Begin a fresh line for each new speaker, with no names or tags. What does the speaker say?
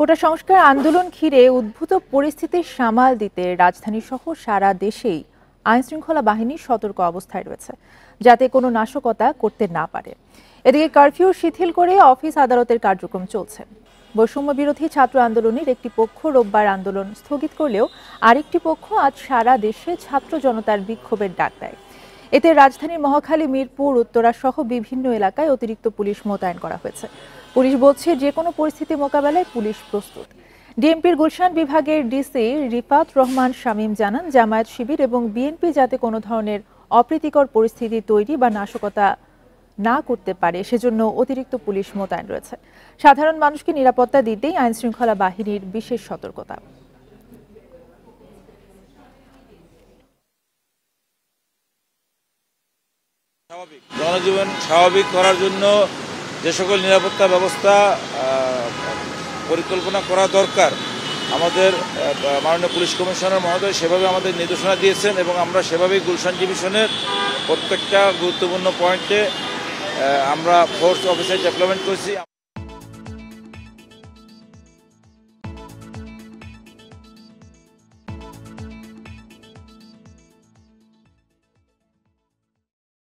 কোটা সংস্কার আন্দোলন ঘিরে উদ্ভূত পরিস্থিতি সামাল দিতে রাজধানী সহ সারা দেশেই আইনশৃঙ্খলা বাহিনী সতর্ক অবস্থায় রয়েছে, যাতে কোনো নাশকতা করতে না পারে। এদিকে কারফিউ শিথিল করে অফিস আদালতের কার্যক্রম চলছে। বৈষম্য বিরোধী ছাত্র আন্দোলনের একটি পক্ষ রোববার আন্দোলন স্থগিত করলেও আরেকটি পক্ষ আজ সারা দেশে ছাত্র জনতার বিক্ষোভের ডাক দেয়। এতে রাজধানীর মহাখালী, মিরপুর, উত্তরা সহ বিভিন্ন এলাকায় অতিরিক্ত পুলিশ মোতায়েন করা হয়েছে। পুলিশ বলছে, যে কোনো পরিস্থিতি মোকাবেলায় পুলিশ প্রস্তুত। ডিএমপির গুলশান বিভাগের ডিসি রিফাত রহমান শামীম জানান, জামায়াত শিবির এবং বিএনপি যাতে কোনো ধরনের অপ্রীতিকর পরিস্থিতি তৈরি বা নাশকতা না করতে পারে সেজন্য অতিরিক্ত পুলিশ মোতায়েন রয়েছে। সাধারণ মানুষকে নিরাপত্তা দিতেই আইনশৃঙ্খলা বাহিনীর বিশেষ সতর্কতা।
জনজীবন স্বাভাবিক করার জন্য যে সকল নিরাপত্তা ব্যবস্থা পরিকল্পনা করা দরকার, আমাদের মাননীয় পুলিশ কমিশনার মহোদয় সেভাবে আমাদের নির্দেশনা দিয়েছেন এবং আমরা সেভাবেই গুলশান ডিভিশনের প্রত্যেকটা গুরুত্বপূর্ণ পয়েন্টে আমরা ফোর্স অফিসার ডেভেলপমেন্ট করেছি।